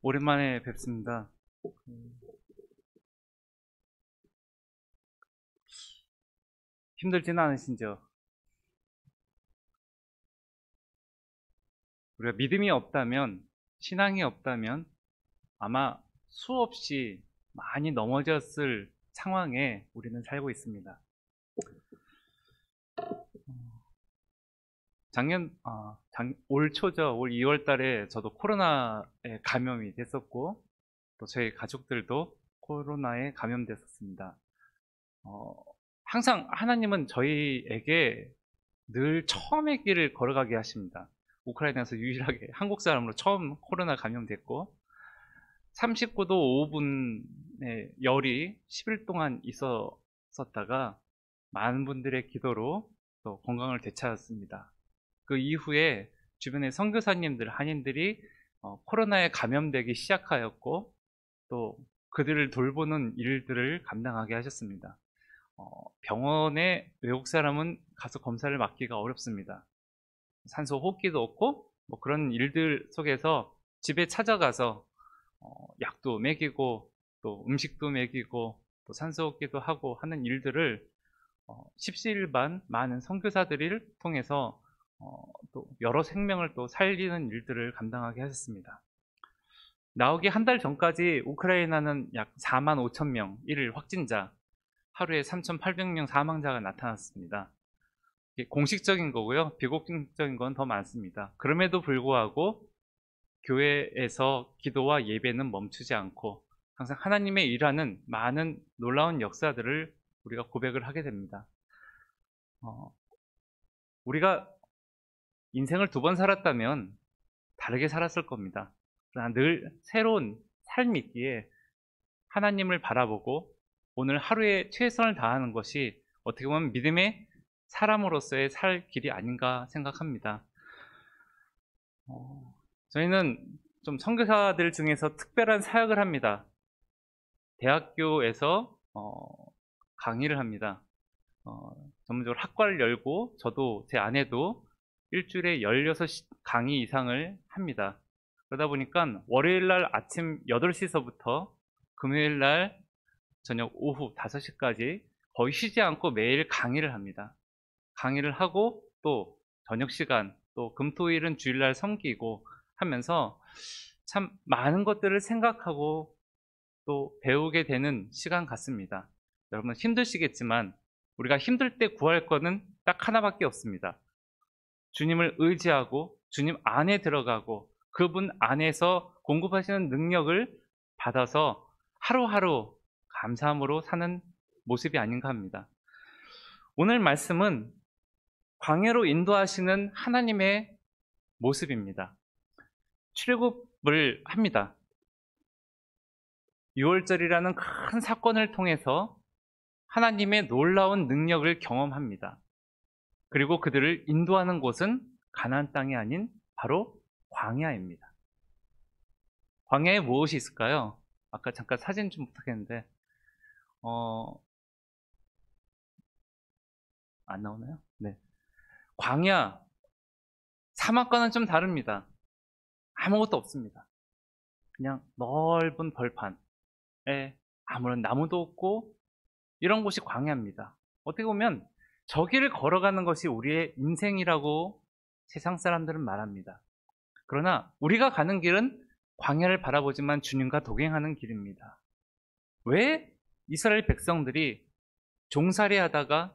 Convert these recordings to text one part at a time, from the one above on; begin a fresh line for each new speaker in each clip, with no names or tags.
오랜만에 뵙습니다. 힘들지는 않으신지요? 우리가 믿음이 없다면, 신앙이 없다면 아마 수없이 많이 넘어졌을 상황에 우리는 살고 있습니다. 올 초죠. 올 2월 달에 저도 코로나에 감염이 됐었고, 또 저희 가족들도 코로나에 감염됐었습니다. 어, 항상 하나님은 저희에게 늘 처음의 길을 걸어가게 하십니다. 우크라이나에서 유일하게 한국 사람으로 처음 코로나 감염됐고 39도 5분의 열이 10일 동안 있었다가 많은 분들의 기도로 또 건강을 되찾았습니다. 그 이후에 주변의 선교사님들, 한인들이 코로나에 감염되기 시작하였고 또 그들을 돌보는 일들을 감당하게 하셨습니다. 병원에 외국 사람은 가서 검사를 맡기가 어렵습니다. 산소 호흡기도 없고 뭐 그런 일들 속에서 집에 찾아가서 약도 먹이고 또 음식도 먹이고 또 산소 호흡기도 하고 하는 일들을 십시일반 많은 선교사들을 통해서 또 여러 생명을 또 살리는 일들을 감당하게 하셨습니다. 나오기 한 달 전까지 우크라이나는 약 4만 5천 명 1일 확진자, 하루에 3,800명 사망자가 나타났습니다. 이게 공식적인 거고요. 비공식적인 건 더 많습니다. 그럼에도 불구하고 교회에서 기도와 예배는 멈추지 않고 항상 하나님의 일하는 많은 놀라운 역사들을 우리가 고백을 하게 됩니다. 우리가 인생을 2번 살았다면 다르게 살았을 겁니다. 그러나 늘 새로운 삶이 있기에 하나님을 바라보고 오늘 하루에 최선을 다하는 것이 어떻게 보면 믿음의 사람으로서의 살 길이 아닌가 생각합니다. 저희는 좀 선교사들 중에서 특별한 사역을 합니다. 대학교에서 강의를 합니다. 전문적으로 학과를 열고 저도 제 아내도 일주일에 16 강의 이상을 합니다. 그러다 보니까 월요일날 아침 8시서부터 금요일날 저녁 오후 5시까지 거의 쉬지 않고 매일 강의를 합니다. 강의를 하고 또 저녁 시간 또 금토일은 주일날 섬기고 하면서 참 많은 것들을 생각하고 또 배우게 되는 시간 같습니다. 여러분 힘드시겠지만 우리가 힘들 때 구할 거는 딱 하나밖에 없습니다. 주님을 의지하고 주님 안에 들어가고 그분 안에서 공급하시는 능력을 받아서 하루하루 감사함으로 사는 모습이 아닌가 합니다. 오늘 말씀은 광야로 인도하시는 하나님의 모습입니다. 출애굽을 합니다. 6월절이라는 큰 사건을 통해서 하나님의 놀라운 능력을 경험합니다. 그리고 그들을 인도하는 곳은 가나안 땅이 아닌 바로 광야입니다. 광야에 무엇이 있을까요? 아까 잠깐 사진 좀 부탁했는데 안 나오나요? 네. 광야, 사막과는 좀 다릅니다. 아무것도 없습니다. 그냥 넓은 벌판에 아무런 나무도 없고 이런 곳이 광야입니다. 어떻게 보면 저 길을 걸어가는 것이 우리의 인생이라고 세상 사람들은 말합니다. 그러나 우리가 가는 길은 광야를 바라보지만 주님과 동행하는 길입니다. 왜 이스라엘 백성들이 종살이 하다가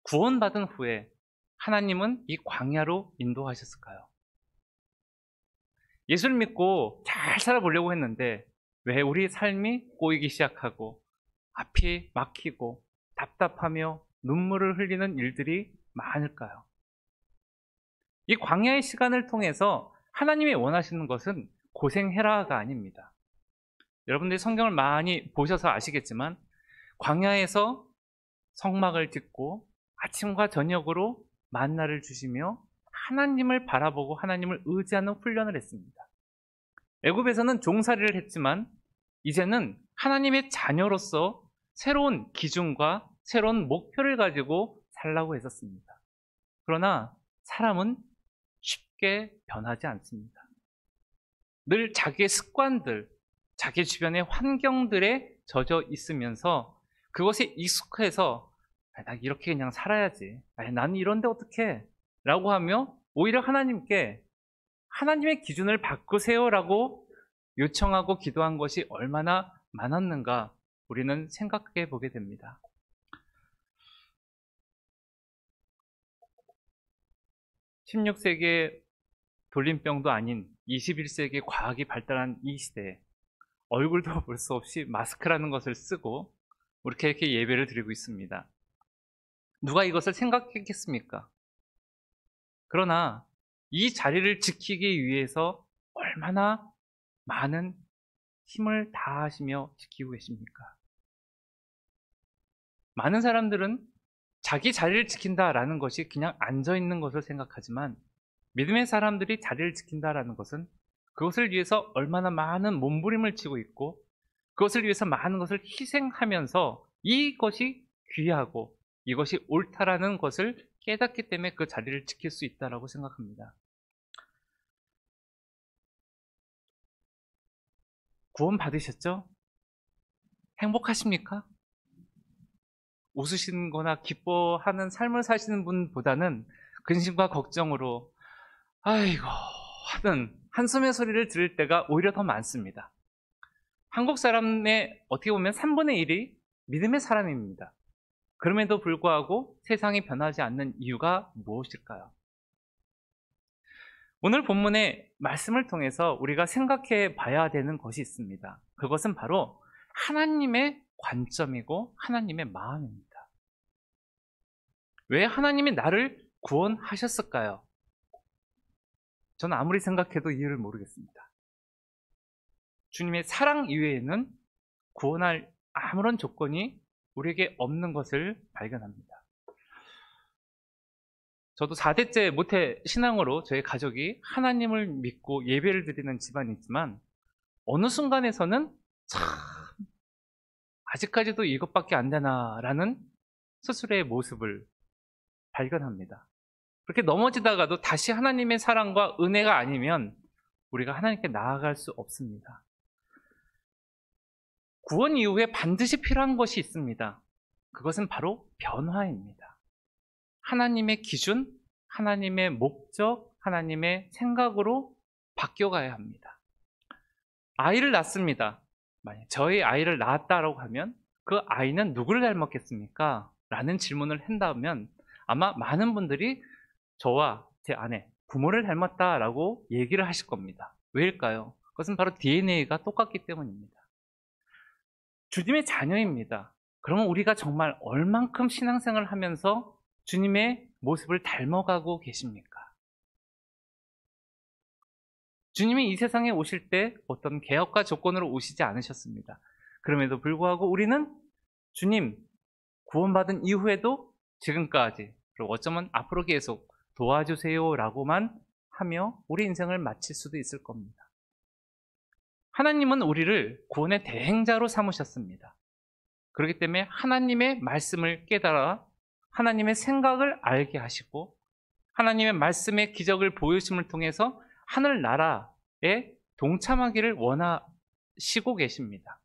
구원받은 후에 하나님은 이 광야로 인도하셨을까요? 예수를 믿고 잘 살아보려고 했는데 왜 우리 삶이 꼬이기 시작하고 앞이 막히고 답답하며 눈물을 흘리는 일들이 많을까요? 이 광야의 시간을 통해서 하나님이 원하시는 것은 고생해라가 아닙니다. 여러분들이 성경을 많이 보셔서 아시겠지만 광야에서 성막을 짓고 아침과 저녁으로 만나를 주시며 하나님을 바라보고 하나님을 의지하는 훈련을 했습니다. 애굽에서는 종살이를 했지만 이제는 하나님의 자녀로서 새로운 기준과 새로운 목표를 가지고 살라고 했었습니다. 그러나 사람은 쉽게 변하지 않습니다. 늘 자기의 습관들, 자기 주변의 환경들에 젖어 있으면서 그것에 익숙해서 난 이렇게 그냥 살아야지. 난 이런데 어떡해? 라고 하며 오히려 하나님께 하나님의 기준을 바꾸세요라고 요청하고 기도한 것이 얼마나 많았는가 우리는 생각해 보게 됩니다. 16세기의 돌림병도 아닌 21세기 과학이 발달한 이 시대에 얼굴도 볼 수 없이 마스크라는 것을 쓰고 이렇게 예배를 드리고 있습니다. 누가 이것을 생각했겠습니까? 그러나 이 자리를 지키기 위해서 얼마나 많은 힘을 다하시며 지키고 계십니까? 많은 사람들은 자기 자리를 지킨다라는 것이 그냥 앉아있는 것을 생각하지만 믿음의 사람들이 자리를 지킨다라는 것은 그것을 위해서 얼마나 많은 몸부림을 치고 있고 그것을 위해서 많은 것을 희생하면서 이것이 귀하고 이것이 옳다라는 것을 깨닫기 때문에 그 자리를 지킬 수 있다라고 생각합니다. 구원 받으셨죠? 행복하십니까? 웃으시는 거나 기뻐하는 삶을 사시는 분보다는 근심과 걱정으로 아이고 하는 한숨의 소리를 들을 때가 오히려 더 많습니다. 한국 사람의 어떻게 보면 3분의 1이 믿음의 사람입니다. 그럼에도 불구하고 세상이 변하지 않는 이유가 무엇일까요? 오늘 본문의 말씀을 통해서 우리가 생각해 봐야 되는 것이 있습니다. 그것은 바로 하나님의 관점이고 하나님의 마음입니다. 왜 하나님이 나를 구원하셨을까요? 저는 아무리 생각해도 이유를 모르겠습니다. 주님의 사랑 이외에는 구원할 아무런 조건이 우리에게 없는 것을 발견합니다. 저도 4대째 모태 신앙으로 저희 가족이 하나님을 믿고 예배를 드리는 집안이 있지만 어느 순간에서는 참 아직까지도 이것밖에 안 되나라는 스스로의 모습을 발견합니다. 그렇게 넘어지다가도 다시 하나님의 사랑과 은혜가 아니면 우리가 하나님께 나아갈 수 없습니다. 구원 이후에 반드시 필요한 것이 있습니다. 그것은 바로 변화입니다. 하나님의 기준, 하나님의 목적, 하나님의 생각으로 바뀌어가야 합니다. 아이를 낳습니다. 만약 저희 아이를 낳았다라고 하면 그 아이는 누구를 닮았겠습니까? 라는 질문을 한다면 아마 많은 분들이 저와 제 아내, 부모를 닮았다라고 얘기를 하실 겁니다. 왜일까요? 그것은 바로 DNA가 똑같기 때문입니다. 주님의 자녀입니다. 그러면 우리가 정말 얼만큼 신앙생활을 하면서 주님의 모습을 닮아가고 계십니까? 주님이 이 세상에 오실 때 어떤 개혁과 조건으로 오시지 않으셨습니다. 그럼에도 불구하고 우리는 주님 구원받은 이후에도 지금까지 그리고 어쩌면 앞으로 계속 도와주세요 라고만 하며 우리 인생을 마칠 수도 있을 겁니다. 하나님은 우리를 구원의 대행자로 삼으셨습니다. 그렇기 때문에 하나님의 말씀을 깨달아 하나님의 생각을 알게 하시고 하나님의 말씀의 기적을 보여주심을 통해서 하늘나라에 동참하기를 원하시고 계십니다.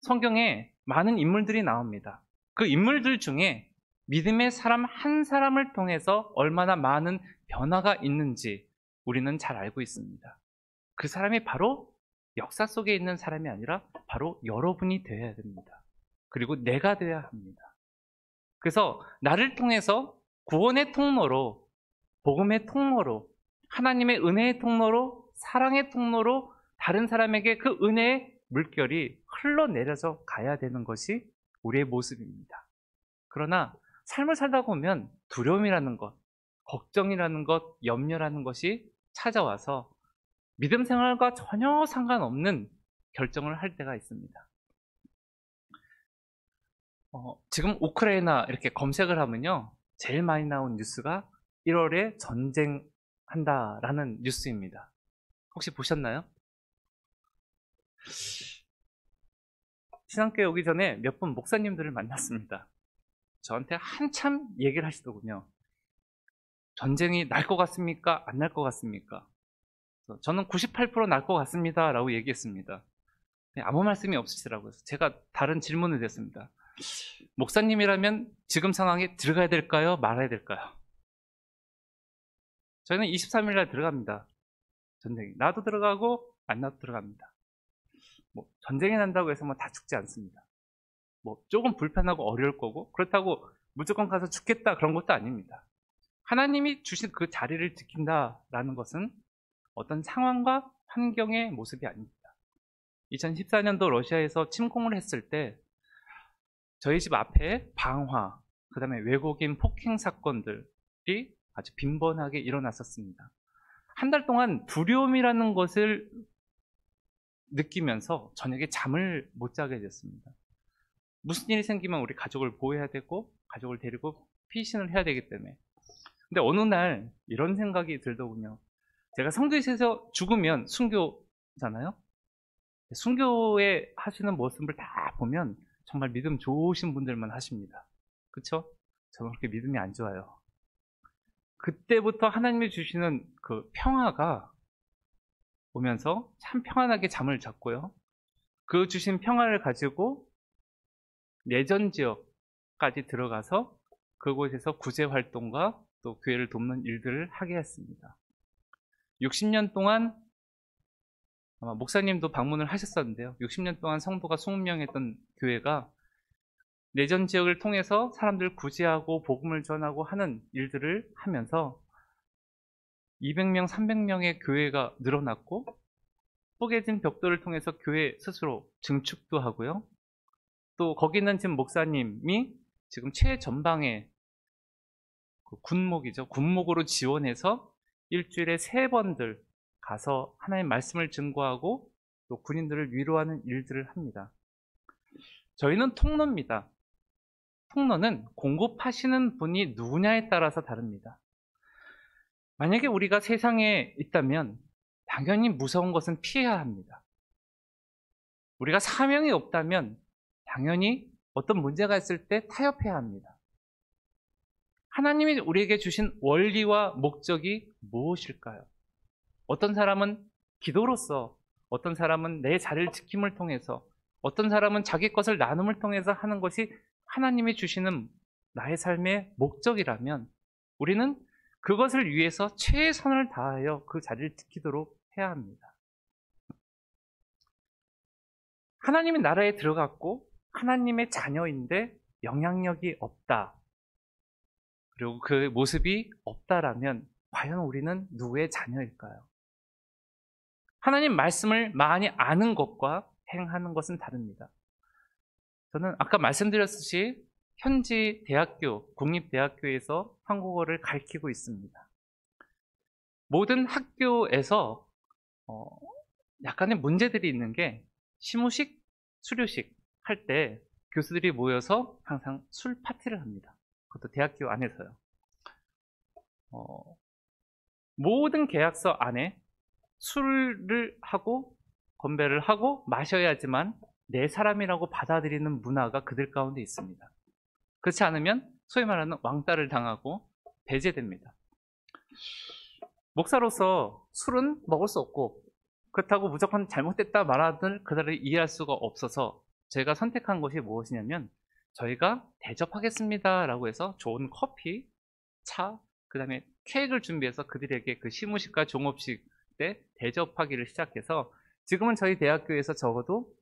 성경에 많은 인물들이 나옵니다. 그 인물들 중에 믿음의 사람 한 사람을 통해서 얼마나 많은 변화가 있는지 우리는 잘 알고 있습니다. 그 사람이 바로 역사 속에 있는 사람이 아니라 바로 여러분이 되어야 됩니다. 그리고 내가 되어야 합니다. 그래서 나를 통해서 구원의 통로로, 복음의 통로로, 하나님의 은혜의 통로로, 사랑의 통로로 다른 사람에게 그 은혜의 물결이 흘러내려서 가야 되는 것이 우리의 모습입니다. 그러나 삶을 살다 보면 두려움이라는 것, 걱정이라는 것, 염려라는 것이 찾아와서 믿음 생활과 전혀 상관없는 결정을 할 때가 있습니다. 지금 우크라이나 이렇게 검색을 하면요, 제일 많이 나온 뉴스가 1월에 전쟁한다라는 뉴스입니다. 혹시 보셨나요? 신앙교회 오기 전에 몇 분 목사님들을 만났습니다. 저한테 한참 얘기를 하시더군요. 전쟁이 날 것 같습니까? 안 날 것 같습니까? 저는 98% 날 것 같습니다 라고 얘기했습니다. 아무 말씀이 없으시더라고요. 제가 다른 질문을 드렸습니다. 목사님이라면 지금 상황에 들어가야 될까요? 말아야 될까요? 저희는 23일 날 들어갑니다. 전쟁이. 나도 들어가고 안 나도 들어갑니다. 전쟁이 난다고 해서 다 죽지 않습니다. 조금 불편하고 어려울 거고, 그렇다고 무조건 가서 죽겠다 그런 것도 아닙니다. 하나님이 주신 그 자리를 지킨다라는 것은 어떤 상황과 환경의 모습이 아닙니다. 2014년도 러시아에서 침공을 했을 때 저희 집 앞에 방화, 그 다음에 외국인 폭행 사건들이 아주 빈번하게 일어났었습니다. 한 달 동안 두려움이라는 것을 느끼면서 저녁에 잠을 못 자게 됐습니다. 무슨 일이 생기면 우리 가족을 보호해야 되고 가족을 데리고 피신을 해야 되기 때문에. 근데 어느 날 이런 생각이 들더군요. 제가 선교에서 죽으면 순교잖아요. 순교에 하시는 모습을 다 보면 정말 믿음 좋으신 분들만 하십니다. 그쵸? 저는 그렇게 믿음이 안 좋아요. 그때부터 하나님이 주시는 그 평화가 오면서 참 평안하게 잠을 잤고요. 그 주신 평화를 가지고 내전 지역까지 들어가서 그곳에서 구제 활동과 또 교회를 돕는 일들을 하게 했습니다. 60년 동안 아마 목사님도 방문을 하셨었는데요. 60년 동안 성도가 20명 했던 교회가 내전 지역을 통해서 사람들 구제하고 복음을 전하고 하는 일들을 하면서 200명, 300명의 교회가 늘어났고 뿌개진 벽돌을 통해서 교회 스스로 증축도 하고요. 또 거기는 지금 목사님이 지금 최전방에 그 군목이죠. 군목으로 지원해서 일주일에 3번들 가서 하나님의 말씀을 증거하고 또 군인들을 위로하는 일들을 합니다. 저희는 통로입니다. 통로는 공급하시는 분이 누구냐에 따라서 다릅니다. 만약에 우리가 세상에 있다면 당연히 무서운 것은 피해야 합니다. 우리가 사명이 없다면 당연히 어떤 문제가 있을 때 타협해야 합니다. 하나님이 우리에게 주신 원리와 목적이 무엇일까요? 어떤 사람은 기도로서, 어떤 사람은 내 자리를 지킴을 통해서, 어떤 사람은 자기 것을 나눔을 통해서 하는 것이 하나님이 주시는 나의 삶의 목적이라면 우리는 그것을 위해서 최선을 다하여 그 자리를 지키도록 해야 합니다. 하나님의 나라에 들어갔고 하나님의 자녀인데 영향력이 없다. 그리고 그 모습이 없다라면 과연 우리는 누구의 자녀일까요? 하나님 말씀을 많이 아는 것과 행하는 것은 다릅니다. 저는 아까 말씀드렸듯이 현지 대학교, 국립대학교에서 한국어를 가르치고 있습니다. 모든 학교에서 약간의 문제들이 있는 게 시무식, 수료식 할 때 교수들이 모여서 항상 술 파티를 합니다. 그것도 대학교 안에서요. 모든 계약서 안에 술을 하고 건배를 하고 마셔야지만 내 사람이라고 받아들이는 문화가 그들 가운데 있습니다. 그렇지 않으면 소위 말하는 왕따를 당하고 배제됩니다. 목사로서 술은 먹을 수 없고 그렇다고 무조건 잘못됐다 말하든 그들을 이해할 수가 없어서 제가 선택한 것이 무엇이냐면 저희가 대접하겠습니다 라고 해서 좋은 커피, 차, 그 다음에 케이크를 준비해서 그들에게 그 시무식과 종업식 때 대접하기를 시작해서 지금은 저희 대학교에서 적어도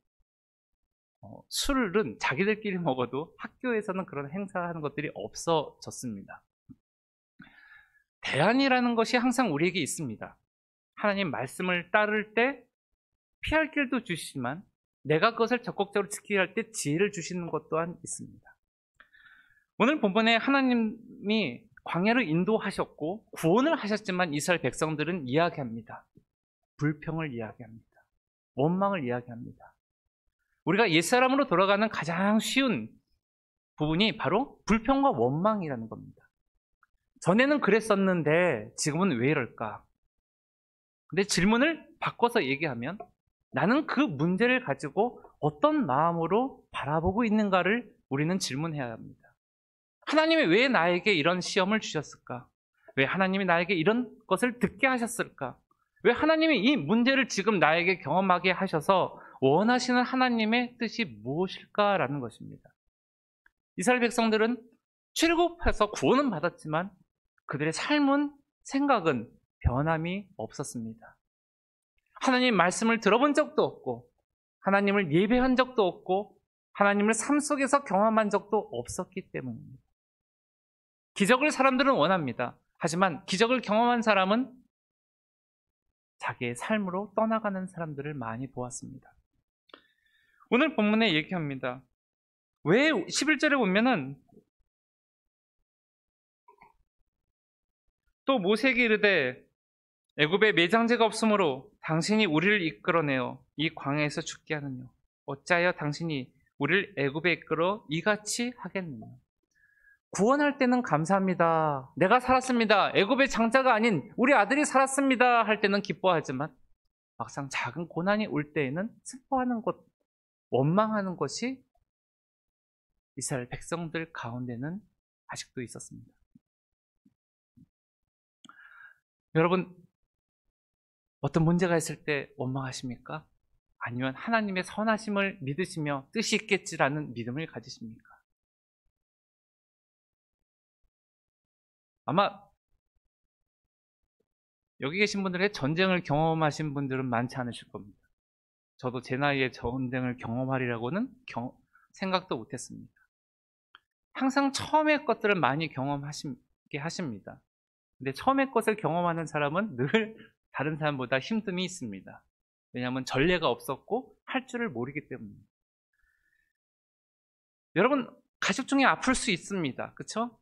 술은 자기들끼리 먹어도 학교에서는 그런 행사하는 것들이 없어졌습니다. 대안이라는 것이 항상 우리에게 있습니다. 하나님 말씀을 따를 때 피할 길도 주시지만 내가 그것을 적극적으로 지키려 할 때 지혜를 주시는 것 또한 있습니다. 오늘 본문에 하나님이 광야를 인도하셨고 구원을 하셨지만 이스라엘 백성들은 이야기합니다. 불평을 이야기합니다. 원망을 이야기합니다. 우리가 옛사람으로 돌아가는 가장 쉬운 부분이 바로 불평과 원망이라는 겁니다. 전에는 그랬었는데 지금은 왜 이럴까? 근데 질문을 바꿔서 얘기하면 나는 그 문제를 가지고 어떤 마음으로 바라보고 있는가를 우리는 질문해야 합니다. 하나님이 왜 나에게 이런 시험을 주셨을까? 왜 하나님이 나에게 이런 것을 듣게 하셨을까? 왜 하나님이 이 문제를 지금 나에게 경험하게 하셔서 원하시는 하나님의 뜻이 무엇일까라는 것입니다. 이스라엘 백성들은 출애굽해서 구원은 받았지만 그들의 삶은, 생각은 변함이 없었습니다. 하나님 말씀을 들어본 적도 없고, 하나님을 예배한 적도 없고, 하나님을 삶 속에서 경험한 적도 없었기 때문입니다. 기적을 사람들은 원합니다. 하지만 기적을 경험한 사람은 자기의 삶으로 떠나가는 사람들을 많이 보았습니다. 오늘 본문에 얘기합니다. 왜 11절에 보면은 또 모세에게 이르되 애굽에 매장제가 없으므로 당신이 우리를 이끌어내어 이 광야에서 죽게 하느냐. 어찌하여 당신이 우리를 애굽에 이끌어 이같이 하겠느냐. 구원할 때는 감사합니다. 내가 살았습니다. 애굽의 장자가 아닌 우리 아들이 살았습니다. 할 때는 기뻐하지만 막상 작은 고난이 올 때에는 슬퍼하는 것, 원망하는 것이 이스라엘 백성들 가운데는 아직도 있었습니다. 여러분, 어떤 문제가 있을 때 원망하십니까? 아니면 하나님의 선하심을 믿으시며 뜻이 있겠지라는 믿음을 가지십니까? 아마 여기 계신 분들의 전쟁을 경험하신 분들은 많지 않으실 겁니다. 저도 제 나이에 전쟁을 경험하리라고는 생각도 못했습니다. 항상 처음의 것들을 많이 경험하시게 하십니다. 근데 처음의 것을 경험하는 사람은 늘 다른 사람보다 힘듦이 있습니다. 왜냐하면 전례가 없었고 할 줄을 모르기 때문입니다. 여러분, 가족 중에 아플 수 있습니다. 그렇죠?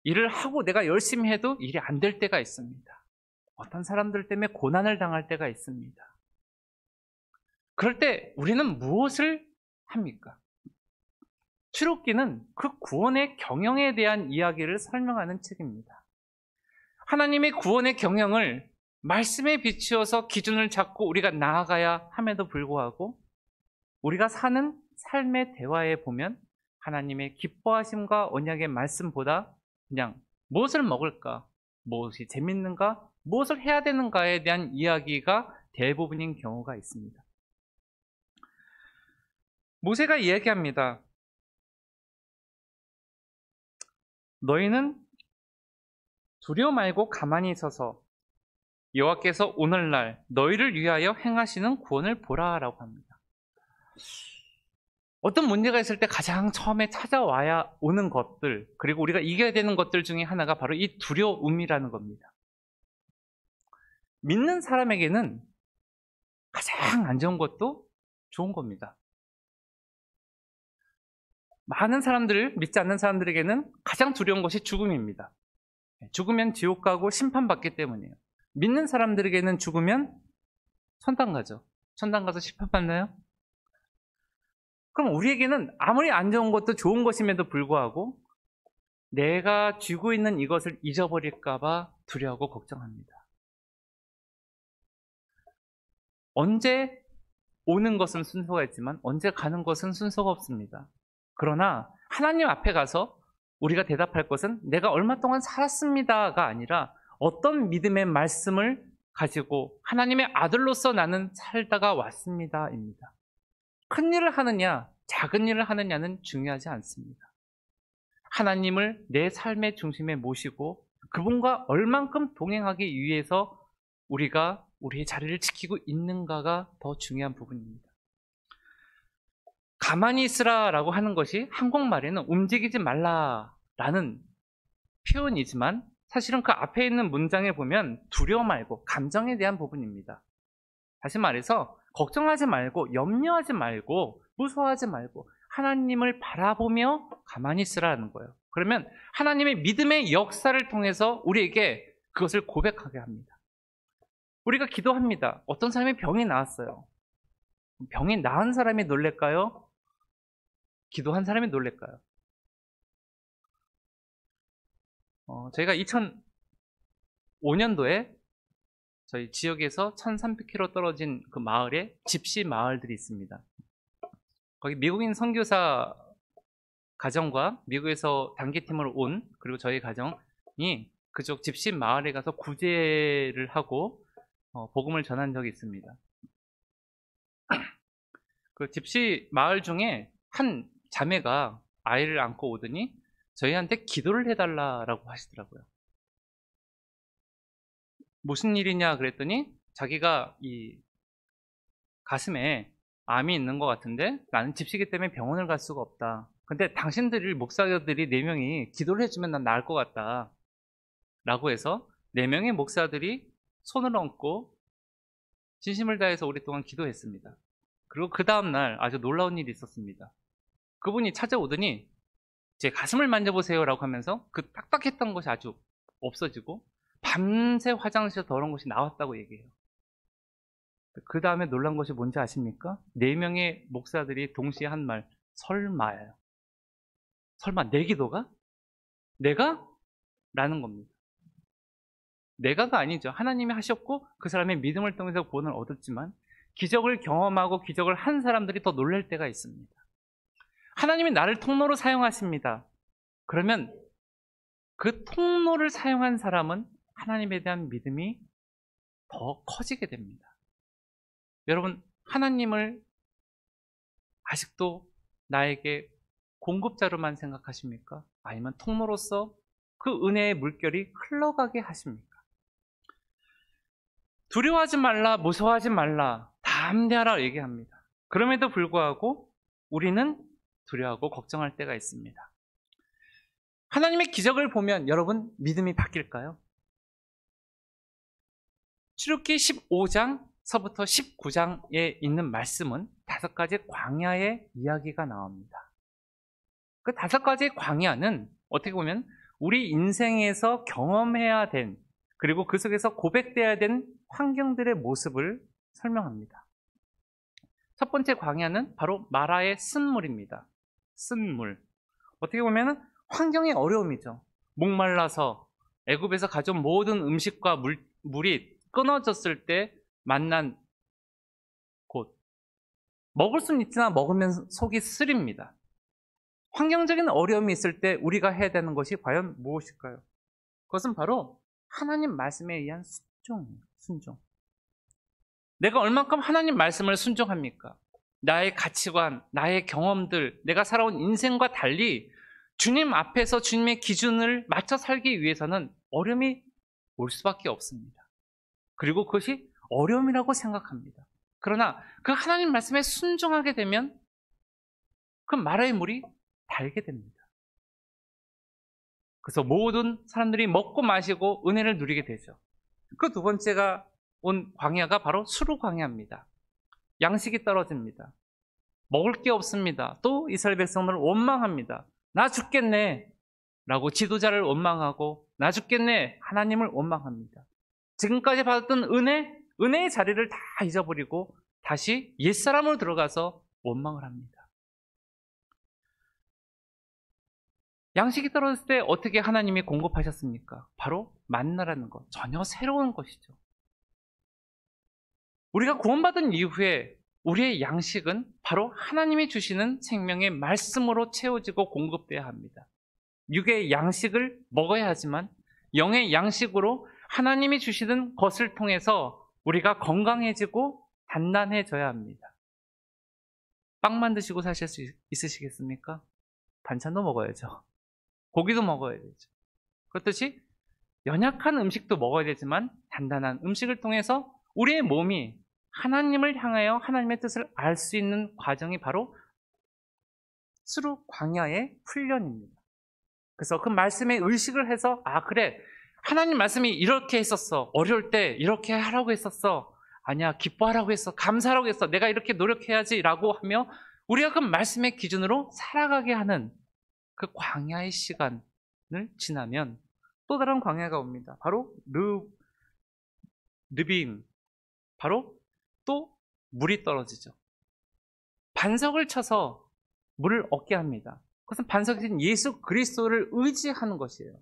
일을 하고 내가 열심히 해도 일이 안 될 때가 있습니다. 어떤 사람들 때문에 고난을 당할 때가 있습니다. 그럴 때 우리는 무엇을 합니까? 출애굽기는 그 구원의 경영에 대한 이야기를 설명하는 책입니다. 하나님의 구원의 경영을 말씀에 비추어서 기준을 잡고 우리가 나아가야 함에도 불구하고 우리가 사는 삶의 대화에 보면 하나님의 기뻐하심과 언약의 말씀보다 그냥 무엇을 먹을까, 무엇이 재밌는가, 무엇을 해야 되는가에 대한 이야기가 대부분인 경우가 있습니다. 모세가 이야기합니다. 너희는 두려워 말고 가만히 있어서 여호와께서 오늘날 너희를 위하여 행하시는 구원을 보라라고 합니다. 어떤 문제가 있을 때 가장 처음에 찾아와야 오는 것들, 그리고 우리가 이겨야 되는 것들 중에 하나가 바로 이 두려움이라는 겁니다. 믿는 사람에게는 가장 안 좋은 것도 좋은 겁니다. 많은 사람들, 믿지 않는 사람들에게는 가장 두려운 것이 죽음입니다. 죽으면 지옥 가고 심판받기 때문이에요. 믿는 사람들에게는 죽으면 천당 가죠. 천당 가서 심판받나요? 그럼 우리에게는 아무리 안 좋은 것도 좋은 것임에도 불구하고 내가 쥐고 있는 이것을 잊어버릴까 봐 두려워하고 걱정합니다. 언제 오는 것은 순서가 있지만 언제 가는 것은 순서가 없습니다. 그러나 하나님 앞에 가서 우리가 대답할 것은 내가 얼마 동안 살았습니다가 아니라 어떤 믿음의 말씀을 가지고 하나님의 아들로서 나는 살다가 왔습니다입니다. 큰 일을 하느냐 작은 일을 하느냐는 중요하지 않습니다. 하나님을 내 삶의 중심에 모시고 그분과 얼만큼 동행하기 위해서 우리가 우리의 자리를 지키고 있는가가 더 중요한 부분입니다. 가만히 있으라라고 하는 것이 한국말에는 움직이지 말라라는 표현이지만 사실은 그 앞에 있는 문장에 보면 두려워 말고 감정에 대한 부분입니다. 다시 말해서 걱정하지 말고 염려하지 말고 무서워하지 말고 하나님을 바라보며 가만히 있으라는 거예요. 그러면 하나님의 믿음의 역사를 통해서 우리에게 그것을 고백하게 합니다. 우리가 기도합니다. 어떤 사람이 병이 나았어요. 병이 나은 사람이 놀랄까요? 기도한 사람이 놀랄까요? 저희가 2005년도에 저희 지역에서 1300km 떨어진 그 마을에 집시 마을들이 있습니다. 거기 미국인 선교사 가정과 미국에서 단기팀으로 온 그리고 저희 가정이 그쪽 집시 마을에 가서 구제를 하고 복음을 전한 적이 있습니다. 그 집시 마을 중에 한 자매가 아이를 안고 오더니 저희한테 기도를 해달라고 하시더라고요. 무슨 일이냐 그랬더니 자기가 이 가슴에 암이 있는 것 같은데 나는 집시기 때문에 병원을 갈 수가 없다. 근데 당신들이 목사들이 4명이 기도를 해주면 난 나을 것 같다. 라고 해서 4명의 목사들이 손을 얹고 진심을 다해서 오랫동안 기도했습니다. 그리고 그 다음날 아주 놀라운 일이 있었습니다. 그분이 찾아오더니 제 가슴을 만져보세요 라고 하면서 그 딱딱했던 것이 아주 없어지고 밤새 화장실에서 더러운 것이 나왔다고 얘기해요. 그 다음에 놀란 것이 뭔지 아십니까? 4명의 목사들이 동시에 한 말, 설마예요. 설마 내 기도가? 내가? 라는 겁니다. 내가가 아니죠. 하나님이 하셨고 그 사람의 믿음을 통해서 구원을 얻었지만 기적을 경험하고 기적을 한 사람들이 더 놀랄 때가 있습니다. 하나님이 나를 통로로 사용하십니다. 그러면 그 통로를 사용한 사람은 하나님에 대한 믿음이 더 커지게 됩니다. 여러분, 하나님을 아직도 나에게 공급자로만 생각하십니까? 아니면 통로로서 그 은혜의 물결이 흘러가게 하십니까? 두려워하지 말라, 무서워하지 말라, 담대하라 얘기합니다. 그럼에도 불구하고 우리는 두려워하고 걱정할 때가 있습니다. 하나님의 기적을 보면 여러분 믿음이 바뀔까요? 출애굽기 15장서부터 19장에 있는 말씀은 5가지 광야의 이야기가 나옵니다. 그 5가지 광야는 어떻게 보면 우리 인생에서 경험해야 된, 그리고 그 속에서 고백돼야 된 환경들의 모습을 설명합니다. 첫 번째 광야는 바로 마라의 쓴물입니다. 쓴물. 어떻게 보면 환경의 어려움이죠. 목말라서 애굽에서 가져온 모든 음식과 물이 끊어졌을 때 만난 곳. 먹을 수는 있지만 먹으면 속이 쓰립니다. 환경적인 어려움이 있을 때 우리가 해야 되는 것이 과연 무엇일까요? 그것은 바로 하나님 말씀에 의한 순종이에요. 순종. 내가 얼만큼 하나님 말씀을 순종합니까? 나의 가치관, 나의 경험들, 내가 살아온 인생과 달리 주님 앞에서 주님의 기준을 맞춰 살기 위해서는 어려움이 올 수밖에 없습니다. 그리고 그것이 어려움이라고 생각합니다. 그러나 그 하나님 말씀에 순종하게 되면 그 마라의 물이 달게 됩니다. 그래서 모든 사람들이 먹고 마시고 은혜를 누리게 되죠. 그 두 번째가 온 광야가 바로 수르 광야입니다. 양식이 떨어집니다. 먹을 게 없습니다. 또 이스라엘 백성들을 원망합니다. 나 죽겠네 라고 지도자를 원망하고 나 죽겠네 하나님을 원망합니다. 지금까지 받았던 은혜의 자리를 다 잊어버리고 다시 옛사람으로 들어가서 원망을 합니다. 양식이 떨어졌을 때 어떻게 하나님이 공급하셨습니까? 바로 만나라는 것, 전혀 새로운 것이죠. 우리가 구원받은 이후에 우리의 양식은 바로 하나님이 주시는 생명의 말씀으로 채워지고 공급돼야 합니다. 육의 양식을 먹어야 하지만 영의 양식으로 하나님이 주시는 것을 통해서 우리가 건강해지고 단단해져야 합니다. 빵만 드시고 사실 수 있으시겠습니까? 반찬도 먹어야죠. 고기도 먹어야 되죠. 그렇듯이 연약한 음식도 먹어야 되지만 단단한 음식을 통해서 우리의 몸이 하나님을 향하여 하나님의 뜻을 알 수 있는 과정이 바로 수르 광야의 훈련입니다. 그래서 그 말씀에 의식을 해서 그래 하나님 말씀이 이렇게 했었어. 어려울 때 이렇게 하라고 했었어. 아니야 기뻐하라고 했어. 감사하라고 했어. 내가 이렇게 노력해야지 라고 하며 우리가 그 말씀의 기준으로 살아가게 하는 그 광야의 시간을 지나면 또 다른 광야가 옵니다. 바로 르빔. 바로 또 물이 떨어지죠. 반석을 쳐서 물을 얻게 합니다. 그것은 반석이신 예수 그리스도를 의지하는 것이에요.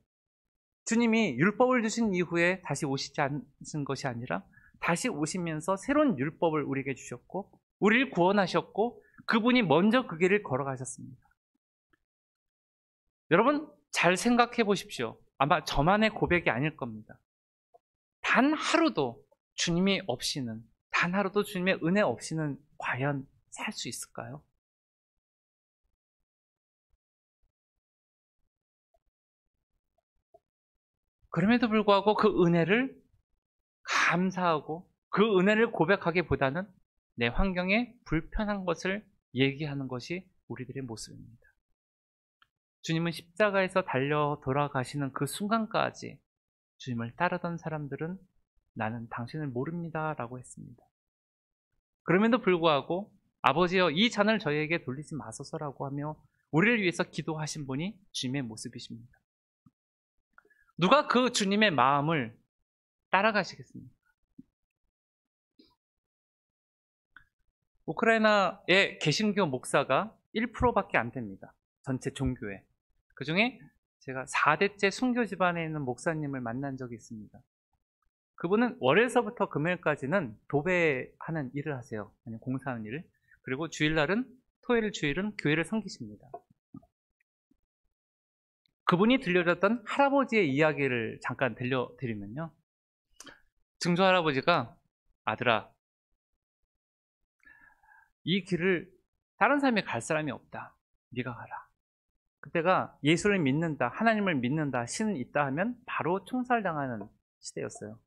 주님이 율법을 주신 이후에 다시 오시지 않은 것이 아니라 다시 오시면서 새로운 율법을 우리에게 주셨고 우리를 구원하셨고 그분이 먼저 그 길을 걸어가셨습니다. 여러분 잘 생각해 보십시오. 아마 저만의 고백이 아닐 겁니다. 단 하루도 주님이 없이는, 단 하루도 주님의 은혜 없이는 과연 살 수 있을까요? 그럼에도 불구하고 그 은혜를 감사하고 그 은혜를 고백하기보다는 내 환경에 불편한 것을 얘기하는 것이 우리들의 모습입니다. 주님은 십자가에서 달려 돌아가시는 그 순간까지 주님을 따르던 사람들은 나는 당신을 모릅니다 라고 했습니다. 그럼에도 불구하고 아버지여 이 잔을 저희에게 돌리지 마소서라고 하며 우리를 위해서 기도하신 분이 주님의 모습이십니다. 누가 그 주님의 마음을 따라가시겠습니까? 우크라이나의 개신교 목사가 1%밖에 안 됩니다. 전체 종교에. 그 중에 제가 4대째 순교 집안에 있는 목사님을 만난 적이 있습니다. 그분은 월요일서부터 금요일까지는 도배하는 일을 하세요. 아니 공사하는 일을. 그리고 주일날은 토요일 주일은 교회를 섬기십니다. 그분이 들려줬던 할아버지의 이야기를 잠깐 들려드리면요. 증조 할아버지가 아들아 이 길을 다른 사람이 갈 사람이 없다. 네가 가라. 그때가 예수를 믿는다, 하나님을 믿는다, 신은 있다 하면 바로 총살당하는 시대였어요.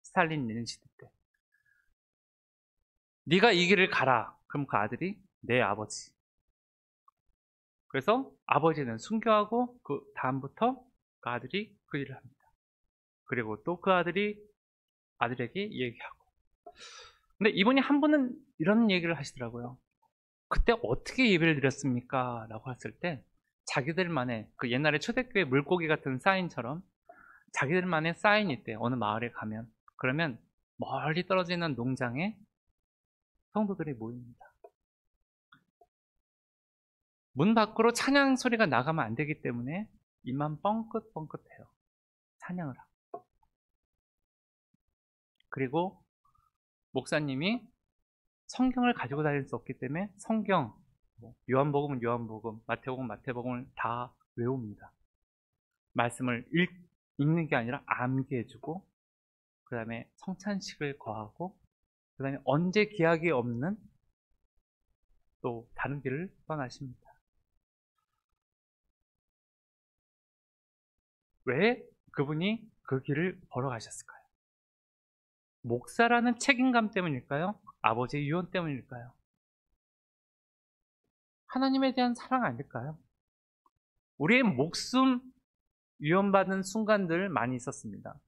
스탈린 있는 시대 때. 네가 이 길을 가라. 그럼 그 아들이 내 아버지. 그래서 아버지는 순교하고 그 다음부터 그 아들이 그 일을 합니다. 그리고 또 그 아들에게 얘기하고. 근데 이분이 한 분은 이런 얘기를 하시더라고요. 그때 어떻게 예배를 드렸습니까? 라고 했을 때 자기들만의 그 옛날에 초대교회 물고기 같은 사인처럼 자기들만의 사인이 있대요. 어느 마을에 가면. 그러면 멀리 떨어져 있는 농장에 성도들이 모입니다. 문 밖으로 찬양 소리가 나가면 안 되기 때문에 입만 뻥긋뻥긋해요. 찬양을 하고. 그리고 목사님이 성경을 가지고 다닐 수 없기 때문에 성경, 요한복음은 요한복음, 마태복음은 마태복음을 다 외웁니다. 말씀을 읽는 게 아니라 암기해주고 그 다음에 성찬식을 거하고 그 다음에 언제 기약이 없는 또 다른 길을 떠나십니다. 왜 그분이 그 길을 걸어가셨을까요? 목사라는 책임감 때문일까요? 아버지의 유언 때문일까요? 하나님에 대한 사랑 아닐까요? 우리의 목숨 위험받은 순간들 많이 있었습니다.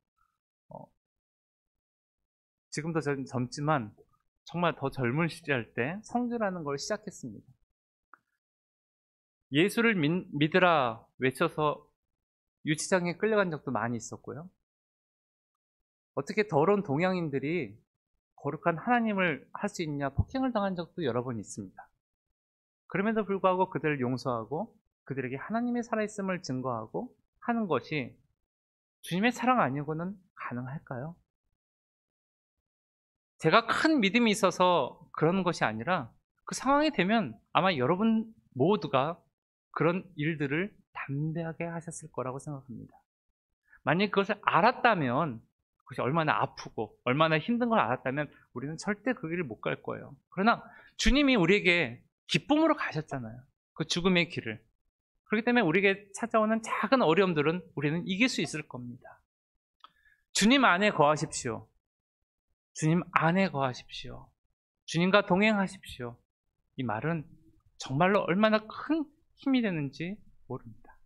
지금도 젊지만 정말 더 젊은 시절 때 성교라는 걸 시작했습니다. 예수를 믿으라 외쳐서 유치장에 끌려간 적도 많이 있었고요. 어떻게 더러운 동양인들이 거룩한 하나님을 할 수 있냐 폭행을 당한 적도 여러 번 있습니다. 그럼에도 불구하고 그들을 용서하고 그들에게 하나님의 살아있음을 증거하고 하는 것이 주님의 사랑 아니고는 가능할까요? 제가 큰 믿음이 있어서 그런 것이 아니라 그 상황이 되면 아마 여러분 모두가 그런 일들을 담대하게 하셨을 거라고 생각합니다. 만약 그것을 알았다면 그것이 얼마나 아프고 얼마나 힘든 걸 알았다면 우리는 절대 그 길을 못 갈 거예요. 그러나 주님이 우리에게 기쁨으로 가셨잖아요. 그 죽음의 길을. 그렇기 때문에 우리에게 찾아오는 작은 어려움들은 우리는 이길 수 있을 겁니다. 주님 안에 거하십시오. 주님 안에 거하십시오. 주님과 동행하십시오. 이 말은 정말로 얼마나 큰 힘이 되는지 모릅니다.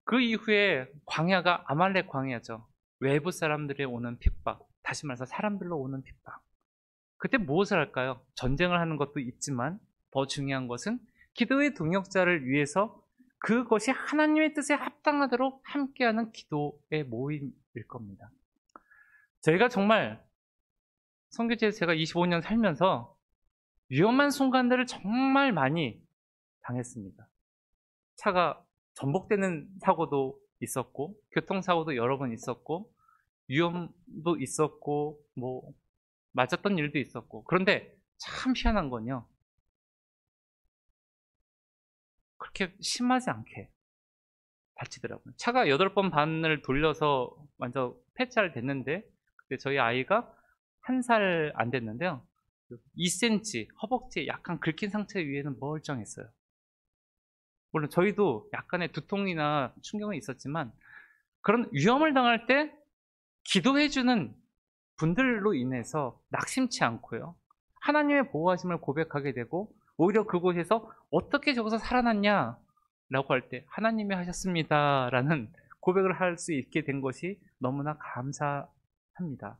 그 이후에 광야가 아말렉 광야죠. 외부 사람들이 오는 핍박, 다시 말해서 사람들로 오는 핍박. 그때 무엇을 할까요? 전쟁을 하는 것도 있지만 더 중요한 것은 기도의 동역자를 위해서 그것이 하나님의 뜻에 합당하도록 함께하는 기도의 모임일 겁니다. 저희가 정말 선교지에서 제가 25년 살면서 위험한 순간들을 정말 많이 당했습니다. 차가 전복되는 사고도 있었고 교통사고도 여러 번 있었고 위험도 있었고 맞았던 일도 있었고 그런데 참 희한한 건요. 그렇게 심하지 않게 다치더라고요. 차가 8번 반을 돌려서 완전 폐차를 됐는데, 그때 저희 아이가 1살 안 됐는데요. 2cm 허벅지에 약간 긁힌 상태 위에는 멀쩡했어요. 물론 저희도 약간의 두통이나 충격은 있었지만, 그런 위험을 당할 때 기도해주는 분들로 인해서 낙심치 않고요, 하나님의 보호하심을 고백하게 되고, 오히려 그곳에서 어떻게 저기서 살아났냐 라고 할 때 하나님이 하셨습니다 라는 고백을 할 수 있게 된 것이 너무나 감사합니다.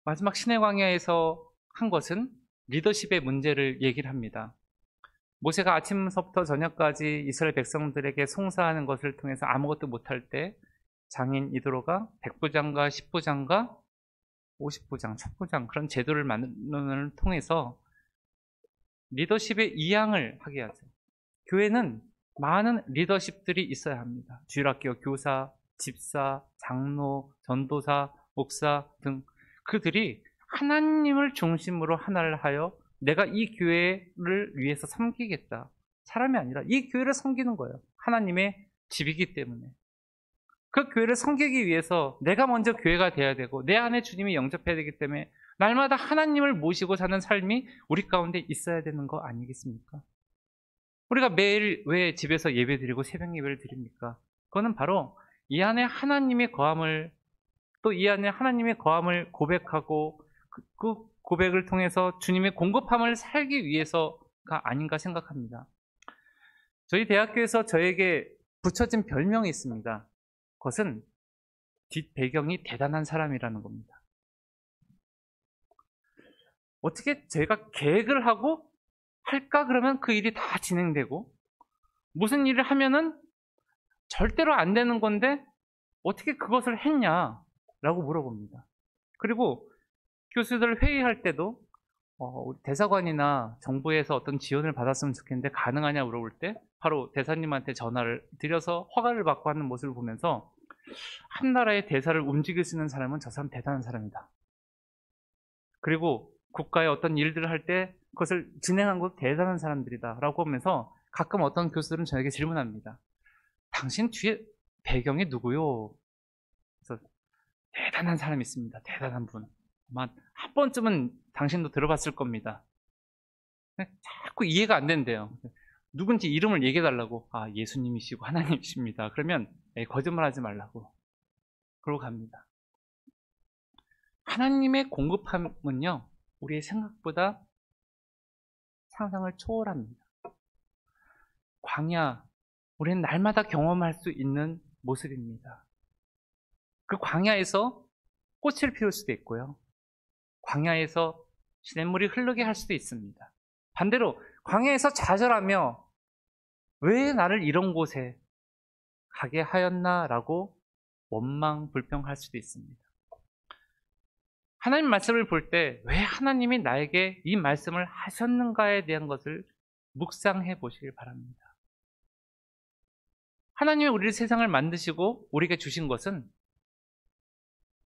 마지막 신의 광야에서 한 것은 리더십의 문제를 얘기를 합니다. 모세가 아침서부터 저녁까지 이스라엘 백성들에게 송사하는 것을 통해서 아무것도 못할 때 장인 이드로가 100부장과 10부장과 50부장, 1000부장 그런 제도를 만드는 통해서 리더십의 이양을 하게 하죠. 교회는 많은 리더십들이 있어야 합니다. 주일학교 교사, 집사, 장로, 전도사, 목사 등 그들이 하나님을 중심으로 하나를 하여 내가 이 교회를 위해서 섬기겠다. 사람이 아니라 이 교회를 섬기는 거예요. 하나님의 집이기 때문에. 그 교회를 섬기기 위해서 내가 먼저 교회가 돼야 되고 내 안에 주님이 영접해야 되기 때문에 날마다 하나님을 모시고 사는 삶이 우리 가운데 있어야 되는 거 아니겠습니까? 우리가 매일 왜 집에서 예배 드리고 새벽 예배를 드립니까? 그거는 바로 이 안에 하나님의 거함을, 또 이 안에 하나님의 거함을 고백하고 그 고백을 통해서 주님의 공급함을 살기 위해서가 아닌가 생각합니다. 저희 대학교에서 저에게 붙여진 별명이 있습니다. 그것은 뒷배경이 대단한 사람이라는 겁니다. 어떻게 제가 계획을 하고 할까 그러면 그 일이 다 진행되고, 무슨 일을 하면은 절대로 안 되는 건데 어떻게 그것을 했냐라고 물어봅니다. 그리고 교수들 회의할 때도 우리 대사관이나 정부에서 어떤 지원을 받았으면 좋겠는데 가능하냐 물어볼 때 바로 대사님한테 전화를 드려서 허가를 받고 하는 모습을 보면서 한 나라의 대사를 움직일 수 있는 사람은 저 사람 대단한 사람이다. 그리고 국가의 어떤 일들을 할 때 그것을 진행한 것도 대단한 사람들이다 라고 하면서 가끔 어떤 교수들은 저에게 질문합니다. 당신 뒤에 배경이 누구요? 그래서 대단한 사람이 있습니다. 대단한 분. 아마 한 번쯤은 당신도 들어봤을 겁니다. 자꾸 이해가 안 된대요. 누군지 이름을 얘기해달라고. 아, 예수님이시고 하나님이십니다. 그러면 거짓말하지 말라고. 그러고 갑니다. 하나님의 공급함은요, 우리의 생각보다 상상을 초월합니다. 광야, 우리는 날마다 경험할 수 있는 모습입니다. 그 광야에서 꽃을 피울 수도 있고요. 광야에서 시냇물이 흐르게 할 수도 있습니다. 반대로 광야에서 좌절하며 왜 나를 이런 곳에 가게 하였나라고 원망, 불평할 수도 있습니다. 하나님 말씀을 볼 때 왜 하나님이 나에게 이 말씀을 하셨는가에 대한 것을 묵상해 보시길 바랍니다. 하나님이 우리를 세상을 만드시고 우리에게 주신 것은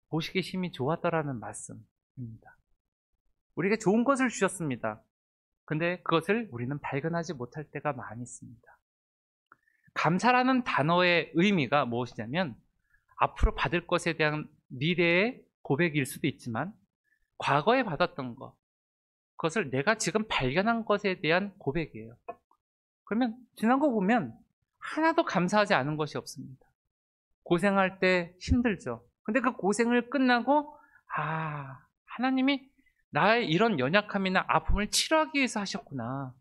보시기 심히 좋았더라는 말씀입니다. 우리에게 좋은 것을 주셨습니다. 근데 그것을 우리는 발견하지 못할 때가 많이 있습니다. 감사라는 단어의 의미가 무엇이냐면 앞으로 받을 것에 대한 미래의 고백일 수도 있지만 과거에 받았던 것, 그것을 내가 지금 발견한 것에 대한 고백이에요. 그러면 지난 거 보면 하나도 감사하지 않은 것이 없습니다. 고생할 때 힘들죠. 근데 그 고생을 끝나고 하나님이 나의 이런 연약함이나 아픔을 치료하기 위해서 하셨구나.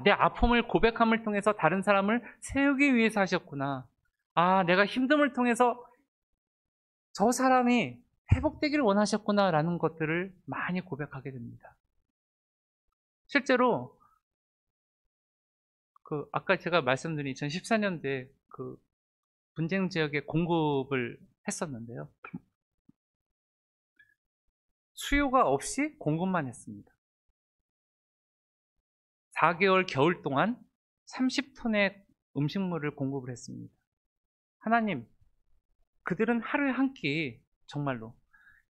내 아픔을 고백함을 통해서 다른 사람을 세우기 위해서 하셨구나. 내가 힘듦을 통해서 저 사람이 회복되기를 원하셨구나 라는 것들을 많이 고백하게 됩니다. 실제로 아까 제가 말씀드린 2014년도에 분쟁 지역에 공급을 했었는데요. 수요가 없이 공급만 했습니다. 4개월 겨울 동안 30톤의 음식물을 공급을 했습니다. 하나님, 그들은 하루에 한 끼 정말로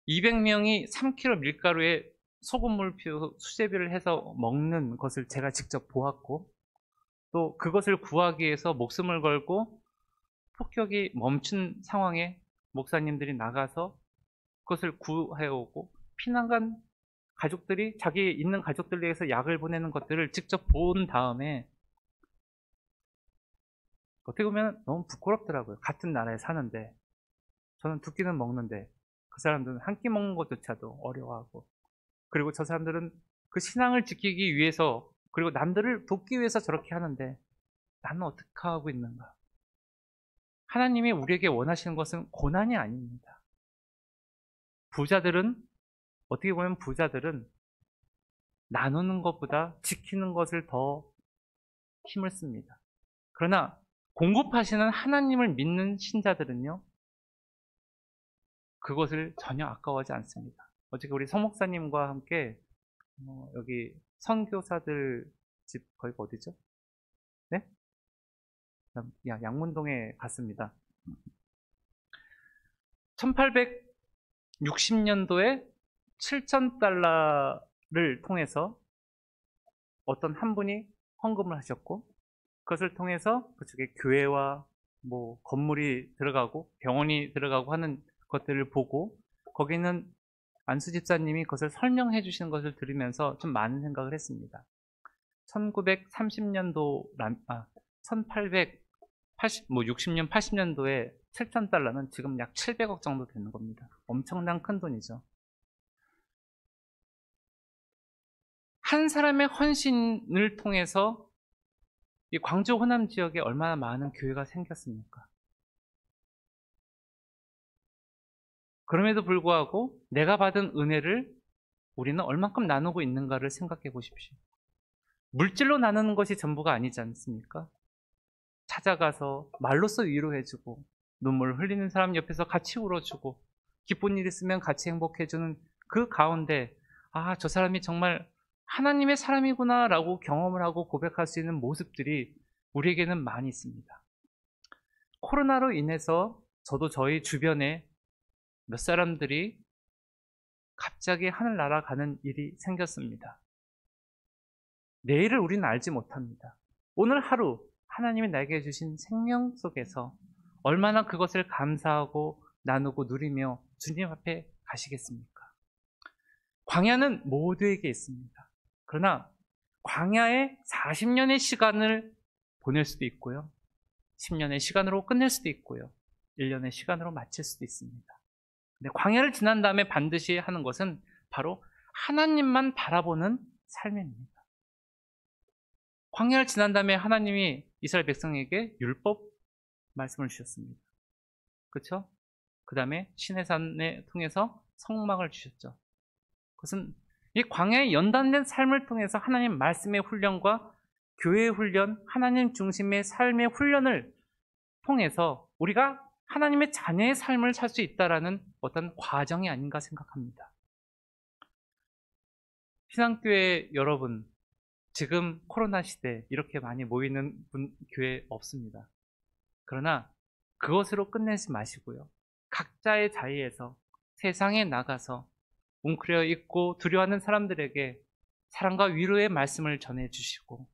200명이 3kg 밀가루에 소금물 수제비를 해서 먹는 것을 제가 직접 보았고, 또 그것을 구하기 위해서 목숨을 걸고 폭격이 멈춘 상황에 목사님들이 나가서 그것을 구해오고, 피난간 가족들이 자기 있는 가족들 위해서 약을 보내는 것들을 직접 본 다음에 어떻게 보면 너무 부끄럽더라고요. 같은 나라에 사는데, 저는 두 끼는 먹는데 그 사람들은 한 끼 먹는 것조차도 어려워하고, 그리고 저 사람들은 그 신앙을 지키기 위해서, 그리고 남들을 돕기 위해서 저렇게 하는데 나는 어떻게 하고 있는가. 하나님이 우리에게 원하시는 것은 고난이 아닙니다. 어떻게 보면 부자들은 나누는 것보다 지키는 것을 더 힘을 씁니다. 그러나 공급하시는 하나님을 믿는 신자들은요, 그것을 전혀 아까워하지 않습니다. 어저께 우리 서목사님과 함께 여기 선교사들 집, 거기가 어디죠? 네? 양문동에 갔습니다. 1860년도에 7,000달러를 통해서 어떤 한 분이 헌금을 하셨고, 그것을 통해서 그쪽에 교회와 뭐 건물이 들어가고 병원이 들어가고 하는 것들을 보고, 거기는 안수 집사님이 그것을 설명해 주시는 것을 들으면서 좀 많은 생각을 했습니다. 1930년도, 1860년, 80년도에 7,000달러는 지금 약 700억 정도 되는 겁니다. 엄청난 큰 돈이죠. 한 사람의 헌신을 통해서 이 광주 호남 지역에 얼마나 많은 교회가 생겼습니까? 그럼에도 불구하고 내가 받은 은혜를 우리는 얼만큼 나누고 있는가를 생각해 보십시오. 물질로 나누는 것이 전부가 아니지 않습니까? 찾아가서 말로써 위로해주고, 눈물 흘리는 사람 옆에서 같이 울어주고, 기쁜 일 있으면 같이 행복해주는 그 가운데, 아, 저 사람이 정말 하나님의 사람이구나 라고 경험을 하고 고백할 수 있는 모습들이 우리에게는 많이 있습니다. 코로나로 인해서 저도 저희 주변에 몇 사람들이 갑자기 하늘 날아가는 일이 생겼습니다. 내일을 우리는 알지 못합니다. 오늘 하루 하나님이 나에게 주신 생명 속에서 얼마나 그것을 감사하고 나누고 누리며 주님 앞에 가시겠습니까? 광야는 모두에게 있습니다. 그러나 광야에 40년의 시간을 보낼 수도 있고요, 10년의 시간으로 끝낼 수도 있고요, 1년의 시간으로 마칠 수도 있습니다. 근데 광야를 지난 다음에 반드시 하는 것은 바로 하나님만 바라보는 삶입니다. 광야를 지난 다음에 하나님이 이스라엘 백성에게 율법 말씀을 주셨습니다. 그렇죠? 그 다음에 시내산에 통해서 성막을 주셨죠. 그것은 이 광야의 연단된 삶을 통해서 하나님 말씀의 훈련과 교회의 훈련, 하나님 중심의 삶의 훈련을 통해서 우리가 하나님의 자녀의 삶을 살 수 있다라는 어떤 과정이 아닌가 생각합니다. 신앙교회 여러분, 지금 코로나 시대 이렇게 많이 모이는 교회 없습니다. 그러나 그것으로 끝내지 마시고요, 각자의 자리에서 세상에 나가서 웅크려 있고 두려워하는 사람들에게 사랑과 위로의 말씀을 전해주시고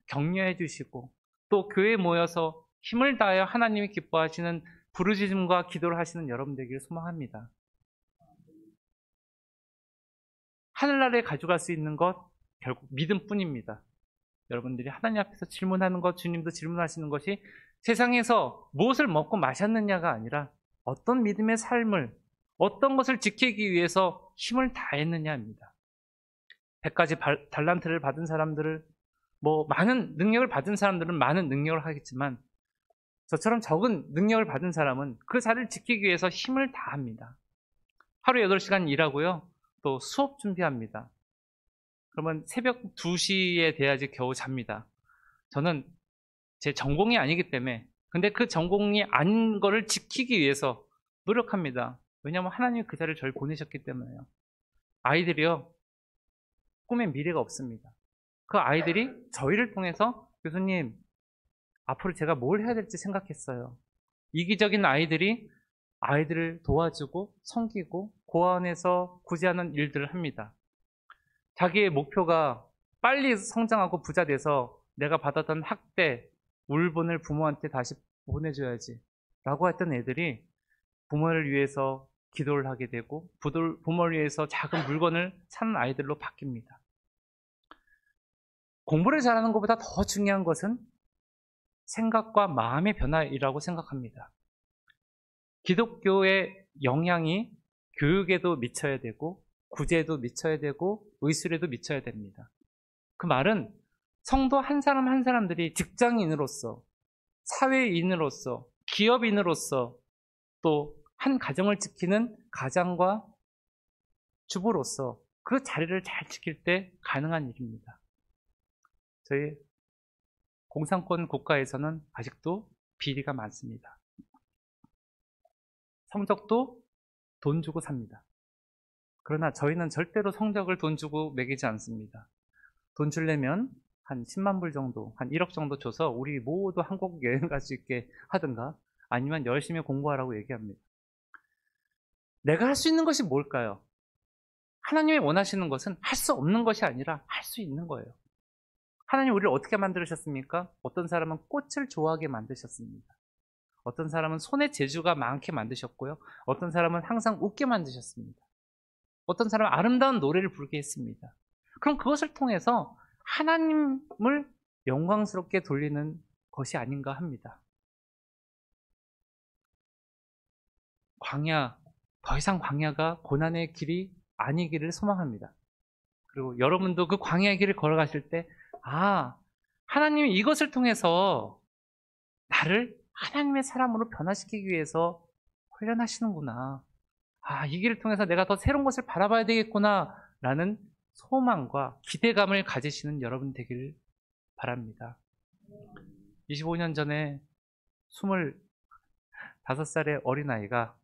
격려해 주시고, 또 교회에 모여서 힘을 다하여 하나님이 기뻐하시는 부르짖음과 기도를 하시는 여러분 되기를 소망합니다. 하늘나라에 가져갈 수 있는 것 결국 믿음뿐입니다. 여러분들이 하나님 앞에서 질문하는 것, 주님도 질문하시는 것이 세상에서 무엇을 먹고 마셨느냐가 아니라 어떤 믿음의 삶을, 어떤 것을 지키기 위해서 힘을 다했느냐입니다. 100가지 달란트를 받은 사람들을, 많은 능력을 받은 사람들은 많은 능력을 하겠지만, 저처럼 적은 능력을 받은 사람은 그 자리를 지키기 위해서 힘을 다합니다. 하루 8시간 일하고요, 또 수업 준비합니다. 그러면 새벽 2시에 돼야지 겨우 잡니다. 저는 제 전공이 아니기 때문에, 근데 그 전공이 아닌 거를 지키기 위해서 노력합니다. 왜냐하면 하나님이 그 자리를 저를 보내셨기 때문에요. 아이들이요, 꿈에 미래가 없습니다. 그 아이들이 저희를 통해서, 교수님, 앞으로 제가 뭘 해야 될지 생각했어요. 이기적인 아이들을 도와주고 섬기고 고아원에서 구제하는 일들을 합니다. 자기의 목표가 빨리 성장하고 부자 돼서 내가 받았던 학대, 울분을 부모한테 다시 보내줘야지 라고 했던 애들이 부모를 위해서 기도를 하게 되고 부모를 위해서 작은 물건을 사는 아이들로 바뀝니다. 공부를 잘하는 것보다 더 중요한 것은 생각과 마음의 변화이라고 생각합니다. 기독교의 영향이 교육에도 미쳐야 되고 구제에도 미쳐야 되고 의술에도 미쳐야 됩니다. 그 말은 성도 한 사람 한 사람들이 직장인으로서, 사회인으로서, 기업인으로서, 또 한 가정을 지키는 가장과 주부로서 그 자리를 잘 지킬 때 가능한 일입니다. 저희 공산권 국가에서는 아직도 비리가 많습니다. 성적도 돈 주고 삽니다. 그러나 저희는 절대로 성적을 돈 주고 매기지 않습니다. 돈 주려면 한 10만 불 정도, 한 1억 정도 줘서 우리 모두 한국 여행 갈 수 있게 하든가 아니면 열심히 공부하라고 얘기합니다. 내가 할 수 있는 것이 뭘까요? 하나님이 원하시는 것은 할 수 없는 것이 아니라 할 수 있는 거예요. 하나님 우리를 어떻게 만드셨습니까? 어떤 사람은 꽃을 좋아하게 만드셨습니다. 어떤 사람은 손에 재주가 많게 만드셨고요. 어떤 사람은 항상 웃게 만드셨습니다. 어떤 사람은 아름다운 노래를 부르게 했습니다. 그럼 그것을 통해서 하나님을 영광스럽게 돌리는 것이 아닌가 합니다. 광야, 더 이상 광야가 고난의 길이 아니기를 소망합니다. 그리고 여러분도 그 광야의 길을 걸어가실 때, 하나님이 이것을 통해서 나를 하나님의 사람으로 변화시키기 위해서 훈련하시는구나. 이 길을 통해서 내가 더 새로운 것을 바라봐야 되겠구나. 라는 소망과 기대감을 가지시는 여러분 되기를 바랍니다. 25년 전에 25살의 어린아이가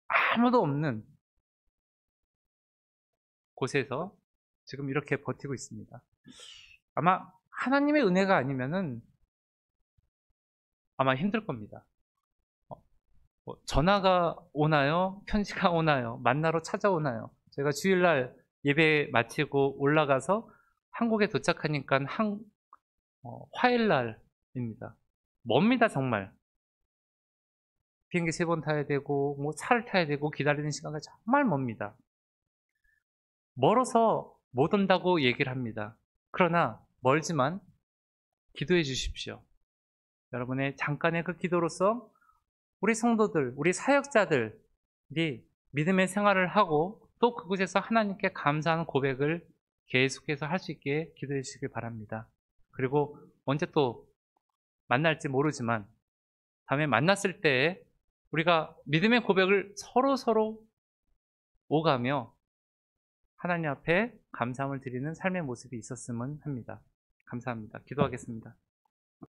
아무도 없는 곳에서 지금 이렇게 버티고 있습니다. 아마 하나님의 은혜가 아니면은 아마 힘들 겁니다. 전화가 오나요? 편지가 오나요? 만나러 찾아오나요? 제가 주일날 예배 마치고 올라가서 한국에 도착하니까 화요일날입니다. 멉니다, 정말. 비행기 3번 타야 되고, 차를 타야 되고, 기다리는 시간이 정말 멉니다. 멀어서 못 온다고 얘기를 합니다. 그러나 멀지만 기도해 주십시오. 여러분의 잠깐의 그 기도로서 우리 성도들, 우리 사역자들이 믿음의 생활을 하고 또 그곳에서 하나님께 감사하는 고백을 계속해서 할 수 있게 기도해 주시길 바랍니다. 그리고 언제 또 만날지 모르지만 다음에 만났을 때 우리가 믿음의 고백을 서로 오가며 하나님 앞에 감사함을 드리는 삶의 모습이 있었으면 합니다. 감사합니다. 기도하겠습니다.